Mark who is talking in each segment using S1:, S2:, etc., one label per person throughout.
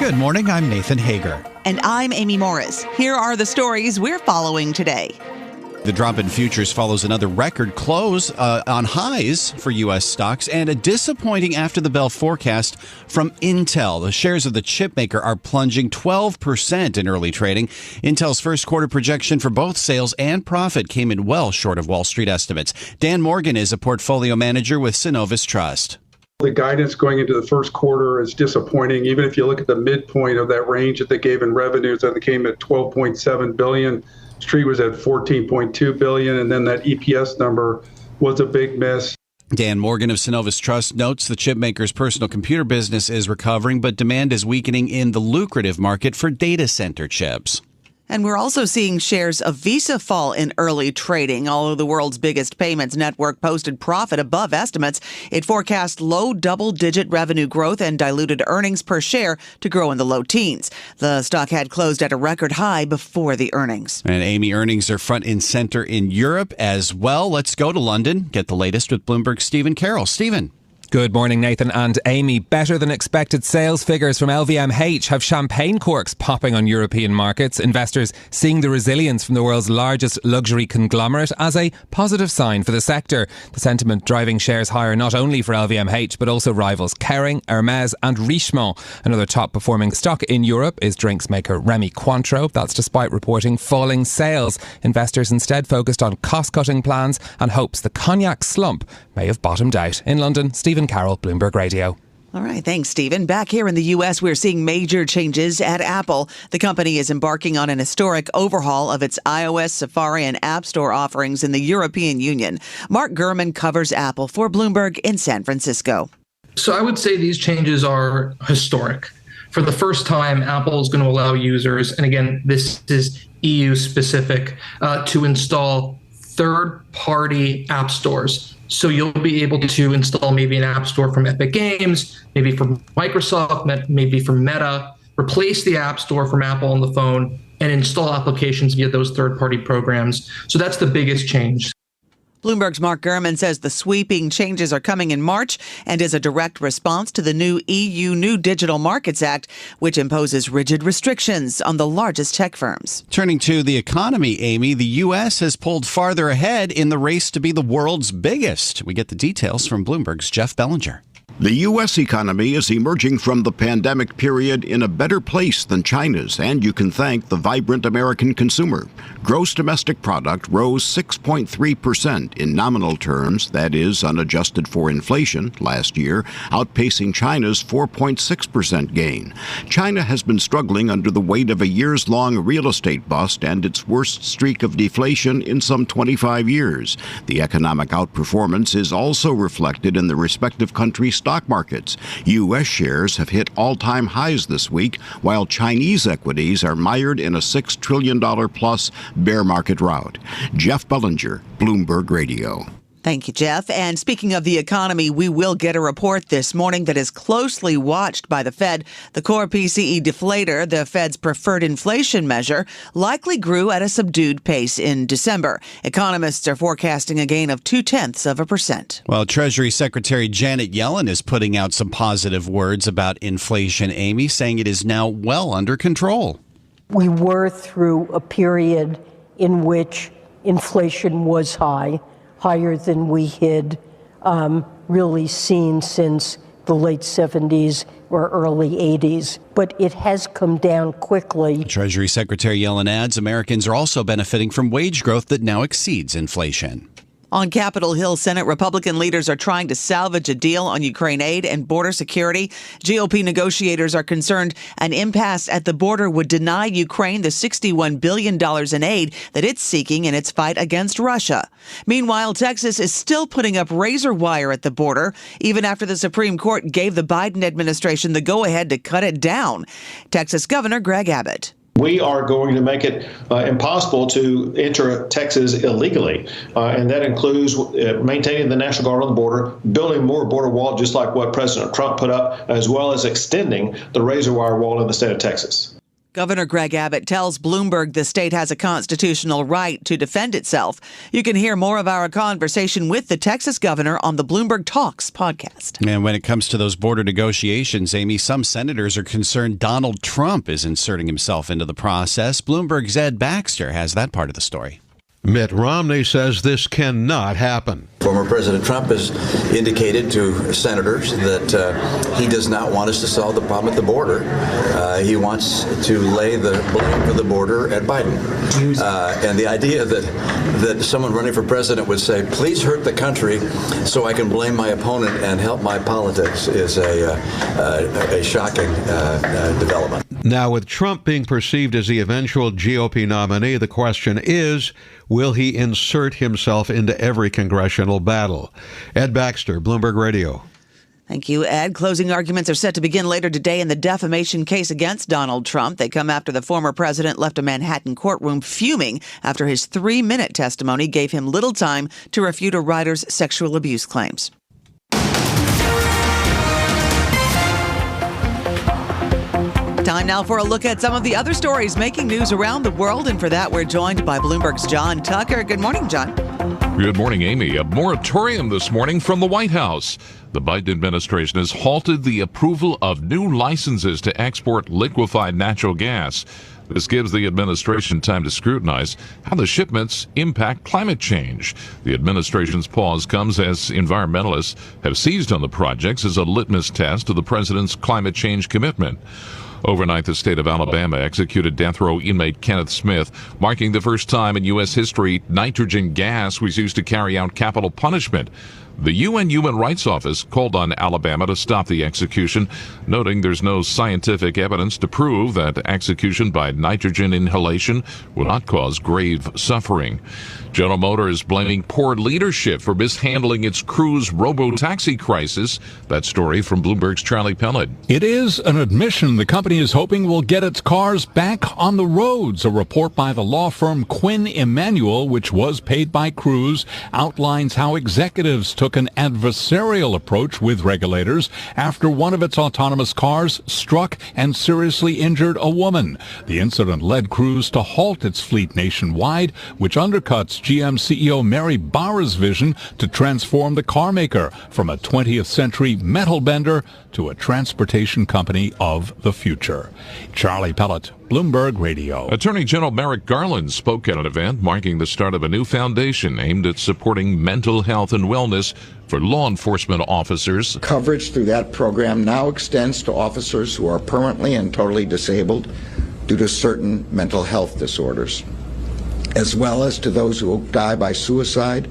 S1: Good morning, I'm Nathan Hager.
S2: And I'm Amy Morris. Here are the stories we're following today.
S1: The drop in futures follows another record close on highs for U.S. stocks and a disappointing after-the-bell forecast from Intel. The shares of the chipmaker are plunging 12% in early trading. Intel's first quarter projection for both sales and profit came in well short of Wall Street estimates. Dan Morgan is a portfolio manager with Synovus Trust.
S3: The guidance going into the first quarter is disappointing. Even if you look at the midpoint of that range that they gave in revenues, that came at $12.7 billion. Street was at $14.2 billion, and then that EPS number was a big miss.
S1: Dan Morgan of Synovus Trust notes the chipmaker's personal computer business is recovering, but demand is weakening in the lucrative market for data center chips.
S2: And we're also seeing shares of Visa fall in early trading. Although the world's biggest payments network posted profit above estimates, it forecast low double-digit revenue growth and diluted earnings per share to grow in the low teens. The stock had closed at a record high before the earnings.
S1: And Amy, earnings are front and center in Europe as well. Let's go to London, get the latest with Bloomberg's Stephen Carroll. Stephen.
S4: Good morning, Nathan and Amy. Better than expected sales figures from LVMH have champagne corks popping on European markets. Investors seeing the resilience from the world's largest luxury conglomerate as a positive sign for the sector. The sentiment driving shares higher not only for LVMH but also rivals Kering, Hermes and Richemont. Another top performing stock in Europe is drinks maker Rémy Cointreau. That's despite reporting falling sales. Investors instead focused on cost-cutting plans and hopes the cognac slump may have bottomed out. In London, Stephen Carroll, Bloomberg Radio.
S2: All right, thanks, Stephen. Back here in the U.S., we're seeing major changes at Apple. The company is embarking on an historic overhaul of its iOS, Safari, and App Store offerings in the European Union. Mark Gurman covers Apple for Bloomberg in San Francisco.
S5: So I would say these changes are historic. For the first time, Apple is going to allow users, and again, this is EU specific, to install third-party app stores. So you'll be able to install maybe an app store from Epic Games, maybe from Microsoft, maybe from Meta, replace the app store from Apple on the phone, and install applications via those third-party programs. So that's the biggest change.
S2: Bloomberg's Mark Gurman says the sweeping changes are coming in March and is a direct response to the new EU New Digital Markets Act, which imposes rigid restrictions on the largest tech firms.
S1: Turning to the economy, Amy, the U.S. has pulled farther ahead in the race to be the world's biggest. We get the details from Bloomberg's Jeff Bellinger.
S6: The U.S. economy is emerging from the pandemic period in a better place than China's, and you can thank the vibrant American consumer. Gross domestic product rose 6.3% in nominal terms, that is, unadjusted for inflation, last year, outpacing China's 4.6% gain. China has been struggling under the weight of a years-long real estate bust and its worst streak of deflation in some 25 years. The economic outperformance is also reflected in the respective countries' stock markets. U.S. shares have hit all-time highs this week, while Chinese equities are mired in a $6 trillion plus bear market rout. Jeff Bellinger, Bloomberg Radio.
S2: Thank you, Jeff. And speaking of the economy, we will get a report this morning that is closely watched by the Fed. The core PCE deflator, the Fed's preferred inflation measure, likely grew at a subdued pace in December. Economists are forecasting a gain of 0.2%.
S1: Well, Treasury Secretary Janet Yellen is putting out some positive words about inflation, Amy, saying it is now well under control.
S7: We were through a period in which inflation was higher than we had really seen since the late 70s or early 80s. But it has come down quickly.
S1: Treasury Secretary Yellen adds Americans are also benefiting from wage growth that now exceeds inflation.
S2: On Capitol Hill, Senate Republican leaders are trying to salvage a deal on Ukraine aid and border security. GOP negotiators are concerned an impasse at the border would deny Ukraine the $61 billion in aid that it's seeking in its fight against Russia. Meanwhile, Texas is still putting up razor wire at the border, even after the Supreme Court gave the Biden administration the go-ahead to cut it down. Texas Governor Greg Abbott.
S8: We are going to make it impossible to enter Texas illegally, and that includes maintaining the National Guard on the border, building more border wall, just like what President Trump put up, as well as extending the razor wire wall in the state of Texas.
S2: Governor Greg Abbott tells Bloomberg the state has a constitutional right to defend itself. You can hear more of our conversation with the Texas governor on the Bloomberg Talks podcast.
S1: And when it comes to those border negotiations, Amy, some senators are concerned Donald Trump is inserting himself into the process. Bloomberg's Ed Baxter has that part of the story.
S9: Mitt Romney says this cannot happen.
S10: Former President Trump has indicated to senators that he does not want us to solve the problem at the border. He wants to lay the blame for the border at Biden. And the idea that someone running for president would say, please hurt the country so I can blame my opponent and help my politics is a shocking development.
S9: Now, with Trump being perceived as the eventual GOP nominee, the question is, will he insert himself into every congressional battle? Ed Baxter, Bloomberg Radio.
S2: Thank you, Ed. Closing arguments are set to begin later today in the defamation case against Donald Trump. They come after the former president left a Manhattan courtroom fuming after his 3-minute testimony gave him little time to refute a writer's sexual abuse claims. Time now for a look at some of the other stories making news around the world. And for that, we're joined by Bloomberg's John Tucker. Good morning, John.
S11: Good morning, Amy. A moratorium this morning from the White House. The Biden administration has halted the approval of new licenses to export liquefied natural gas. This gives the administration time to scrutinize how the shipments impact climate change. The administration's pause comes as environmentalists have seized on the projects as a litmus test of the president's climate change commitment. Overnight, the state of Alabama executed death row inmate Kenneth Smith, marking the first time in U.S. history nitrogen gas was used to carry out capital punishment. The UN Human Rights Office called on Alabama to stop the execution, noting there's no scientific evidence to prove that execution by nitrogen inhalation will not cause grave suffering. General Motors blaming poor leadership for mishandling its Cruise robo-taxi crisis. That story from Bloomberg's Charlie Pellet.
S12: It is an admission the company is hoping will get its cars back on the roads. A report by the law firm Quinn Emanuel, which was paid by Cruise, outlines how executives took an adversarial approach with regulators after one of its autonomous cars struck and seriously injured a woman. The incident led Cruise to halt its fleet nationwide, which undercuts GM CEO Mary Barra's vision to transform the car maker from a 20th century metal bender to a transportation company of the future. Charlie Pellet, Bloomberg Radio.
S11: Attorney General Merrick Garland spoke at an event marking the start of a new foundation aimed at supporting mental health and wellness for law enforcement officers.
S13: Coverage through that program now extends to officers who are permanently and totally disabled due to certain mental health disorders, as well as to those who die by suicide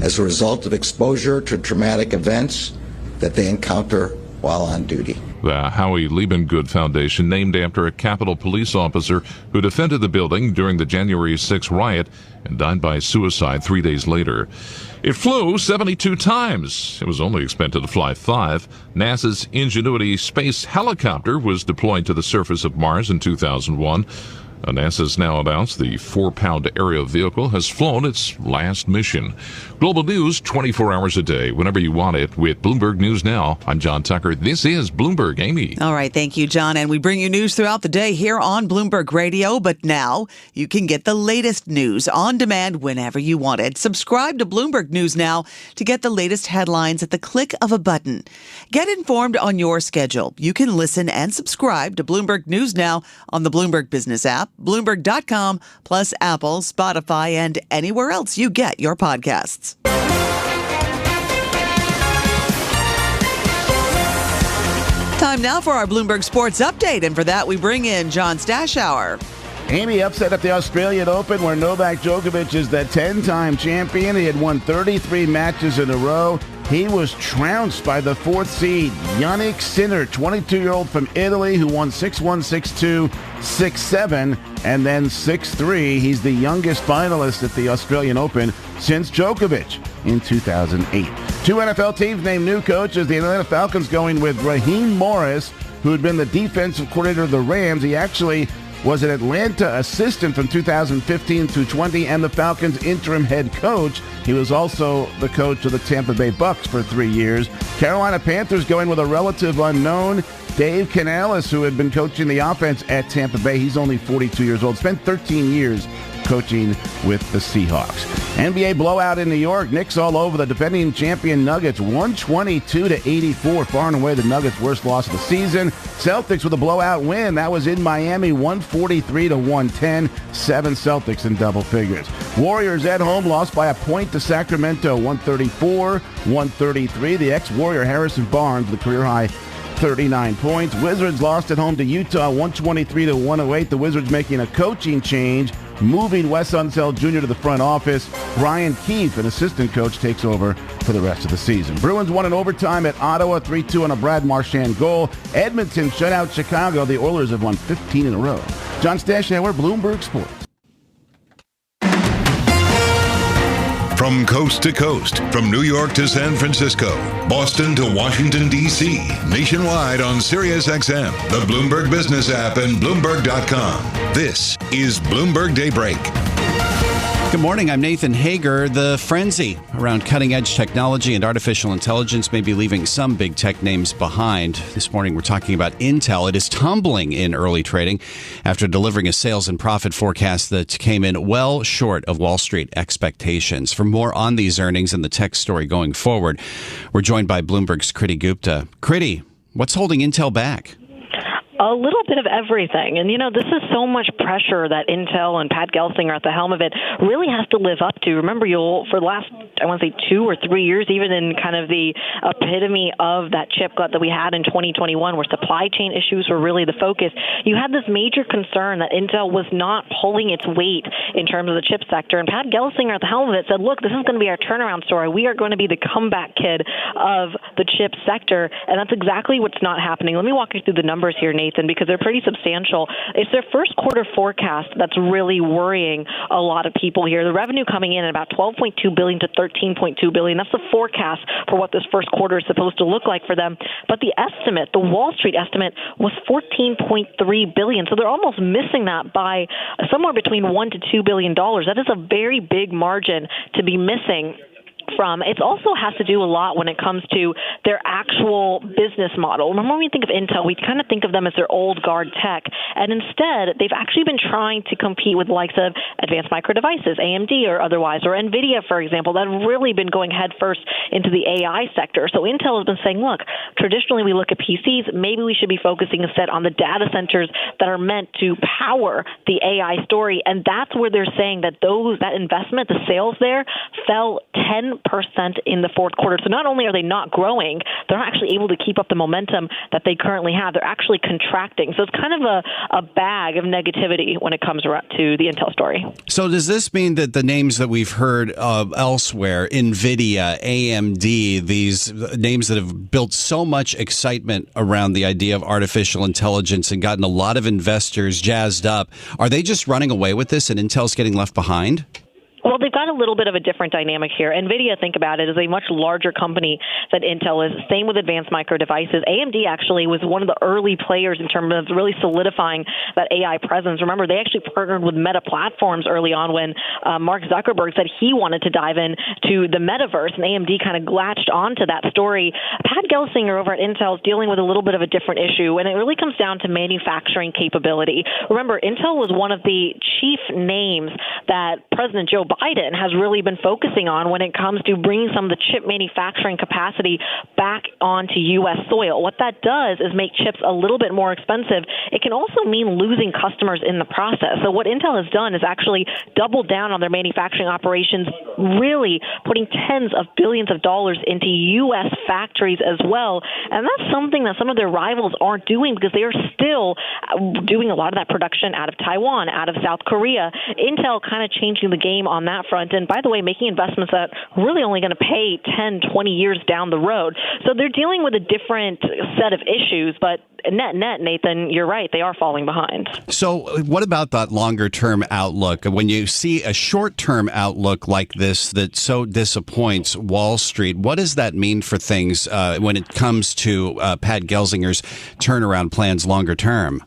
S13: as a result of exposure to traumatic events that they encounter while on duty.
S11: The Howie Liebengood Foundation, named after a Capitol police officer who defended the building during the January 6 riot and died by suicide 3 days later. It flew 72 times. It was only expected to fly 5. NASA's Ingenuity space helicopter was deployed to the surface of Mars in 2001. NASA's now announced the 4-pound aerial vehicle has flown its last mission. Global news 24 hours a day, whenever you want it, with Bloomberg News Now. I'm John Tucker. This is Bloomberg. Amy.
S2: All right. Thank you, John. And we bring you news throughout the day here on Bloomberg Radio. But now you can get the latest news on demand whenever you want it. Subscribe to Bloomberg News Now to get the latest headlines at the click of a button. Get informed on your schedule. You can listen and subscribe to Bloomberg News Now on the Bloomberg Business app, Bloomberg.com, plus Apple, Spotify, and anywhere else you get your podcasts. Time now for our Bloomberg Sports Update, and for that we bring in John Stashower.
S14: Amy, upset at the Australian Open where Novak Djokovic is the 10-time champion. He had won 33 matches in a row. He was trounced by the 4th seed, Yannick Sinner, 22-year-old from Italy, who won 6-1, 6-2, 6-7, and then 6-3. He's the youngest finalist at the Australian Open since Djokovic in 2008. 2 NFL teams named new coaches. The Atlanta Falcons going with Raheem Morris, who had been the defensive coordinator of the Rams. He actually was an Atlanta assistant from 2015 through 20 and the Falcons' interim head coach. He was also the coach of the Tampa Bay Bucks for 3 years. Carolina Panthers going with a relative unknown, Dave Canales, who had been coaching the offense at Tampa Bay. He's only 42 years old, spent 13 years coaching with the Seahawks. NBA blowout in New York. Knicks all over the defending champion Nuggets, 122-84, far and away the Nuggets' worst loss of the season. Celtics with a blowout win. That was in Miami, 143-110. 7 Celtics in double figures. Warriors at home lost by a point to Sacramento, 134-133. The ex-Warrior Harrison Barnes, the career-high 39 points. Wizards lost at home to Utah, 123-108. The Wizards making a coaching change, moving Wes Unseld Jr. to the front office. Brian Keefe, an assistant coach, takes over for the rest of the season. Bruins won in overtime at Ottawa, 3-2 on a Brad Marchand goal. Edmonton shut out Chicago. The Oilers have won 15 in a row. John Stashauer, Bloomberg Sports.
S15: From coast to coast, from New York to San Francisco, Boston to Washington, D.C., nationwide on SiriusXM, the Bloomberg Business app, and Bloomberg.com. This is Bloomberg Daybreak.
S1: Good morning, I'm Nathan Hager. The frenzy around cutting-edge technology and artificial intelligence may be leaving some big tech names behind. This morning we're talking about Intel. It is tumbling in early trading after delivering a sales and profit forecast that came in well short of Wall Street expectations. For more on these earnings and the tech story going forward, we're joined by Bloomberg's Kriti Gupta. Kriti, what's holding Intel back?
S16: A little bit of everything. And, this is so much pressure that Intel and Pat Gelsinger at the helm of it really has to live up to. Remember, for the last, I want to say 2 or 3 years, even in kind of the epitome of that chip glut that we had in 2021, where supply chain issues were really the focus, you had this major concern that Intel was not pulling its weight in terms of the chip sector. And Pat Gelsinger at the helm of it said, look, this is going to be our turnaround story. We are going to be the comeback kid of the chip sector. And that's exactly what's not happening. Let me walk you through the numbers here, Nathan, because they're pretty substantial. It's their first quarter forecast that's really worrying a lot of people here. The revenue coming in at about $12.2 billion to $13.2 billion. That's the forecast for what this first quarter is supposed to look like for them. But the estimate, the Wall Street estimate, was $14.3 billion. So they're almost missing that by somewhere between $1 to $2 billion. That is a very big margin to be missing from. It also has to do a lot when it comes to their actual business model. Remember, when we think of Intel, we kind of think of them as their old guard tech. And instead, they've actually been trying to compete with the likes of Advanced Micro Devices, AMD or otherwise, or NVIDIA, for example, that have really been going headfirst into the AI sector. So Intel has been saying, look, traditionally we look at PCs, maybe we should be focusing instead on the data centers that are meant to power the AI story. And that's where they're saying that that investment, the sales there, fell 10% in the fourth quarter. So not only are they not growing, they're not actually able to keep up the momentum that they currently have. They're actually contracting. So it's kind of a bag of negativity when it comes to the Intel story.
S1: So does this mean that the names that we've heard elsewhere, NVIDIA, AMD, these names that have built so much excitement around the idea of artificial intelligence and gotten a lot of investors jazzed up, are they just running away with this and Intel's getting left behind?
S16: Well, they've got a little bit of a different dynamic here. NVIDIA, think about it, is a much larger company than Intel is. Same with Advanced Micro Devices. AMD actually was one of the early players in terms of really solidifying that AI presence. Remember, they actually partnered with Meta Platforms early on when Mark Zuckerberg said he wanted to dive into the metaverse, and AMD kind of latched onto that story. Pat Gelsinger over at Intel is dealing with a little bit of a different issue, and it really comes down to manufacturing capability. Remember, Intel was one of the chief names that President Joe Biden has really been focusing on when it comes to bringing some of the chip manufacturing capacity back onto U.S. soil. What that does is make chips a little bit more expensive. It can also mean losing customers in the process. So what Intel has done is actually doubled down on their manufacturing operations, really putting tens of billions of dollars into U.S. factories as well. And that's something that some of their rivals aren't doing because they are still doing a lot of that production out of Taiwan, out of South Korea. Intel kind of changing the game on that front. And by the way, making investments that are really only going to pay 10, 20 years down the road. So they're dealing with a different set of issues, but net, Nathan, you're right. They are falling behind.
S1: So what about that longer-term outlook? When you see a short-term outlook like this that so disappoints Wall Street, what does that mean for things when it comes to Pat Gelsinger's turnaround plans longer term?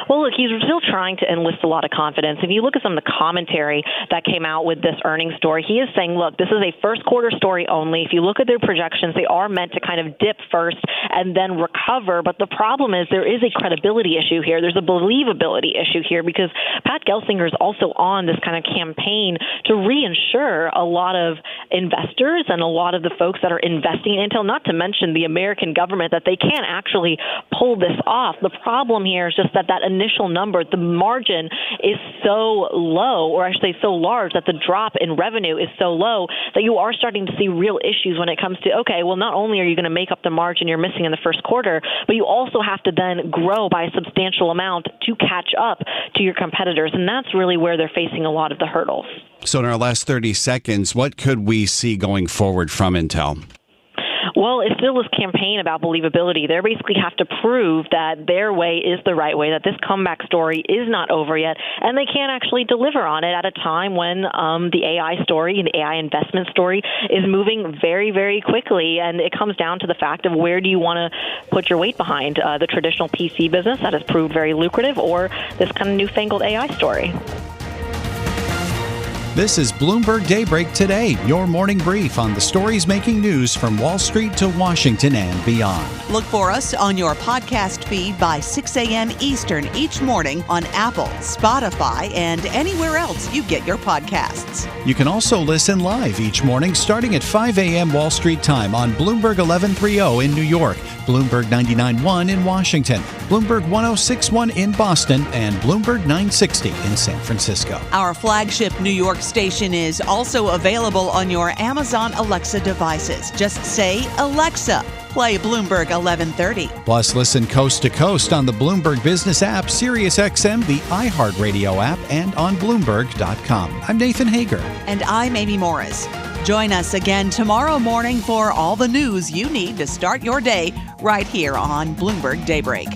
S16: Well, look, look, he's still trying to enlist a lot of confidence. If you look at some of the commentary that came out with this earnings story, he is saying, look, this is a first quarter story only. If you look at their projections, they are meant to kind of dip first and then recover. But the problem is there is a credibility issue here. There's a believability issue here because Pat Gelsinger is also on this kind of campaign to reinsure a lot of investors and a lot of the folks that are investing in Intel, not to mention the American government, that they can't actually pull this off. The problem here is just that initial number, the margin is so low, or I should say so large, that the drop in revenue is so low that you are starting to see real issues when it comes to, okay, well, not only are you going to make up the margin you're missing in the first quarter, but you also have to then grow by a substantial amount to catch up to your competitors. And that's really where they're facing a lot of the hurdles.
S1: So in our last 30 seconds, what could we see going forward from Intel?
S16: Well, it's still this campaign about believability. They basically have to prove that their way is the right way, that this comeback story is not over yet, and they can't actually deliver on it at a time when the AI story, the AI investment story, is moving very, very quickly. And it comes down to the fact of where do you want to put your weight behind, the traditional PC business that has proved very lucrative, or this kind of newfangled AI story.
S1: This is Bloomberg Daybreak Today, your morning brief on the stories making news from Wall Street to Washington and beyond.
S2: Look for us on your podcast feed by 6 a.m. Eastern each morning on Apple, Spotify, and anywhere else you get your podcasts.
S1: You can also listen live each morning starting at 5 a.m. Wall Street time on Bloomberg 1130 in New York, Bloomberg 99.1 in Washington, Bloomberg 106.1 in Boston, and Bloomberg 960 in San Francisco.
S2: Our flagship New York station is also available on your Amazon Alexa devices. Just say, Alexa, play Bloomberg 1130.
S1: Plus, listen coast to coast on the Bloomberg Business app, SiriusXM, the iHeartRadio app, and on Bloomberg.com. I'm Nathan Hager.
S2: And I'm Amy Morris. Join us again tomorrow morning for all the news you need to start your day right here on Bloomberg Daybreak.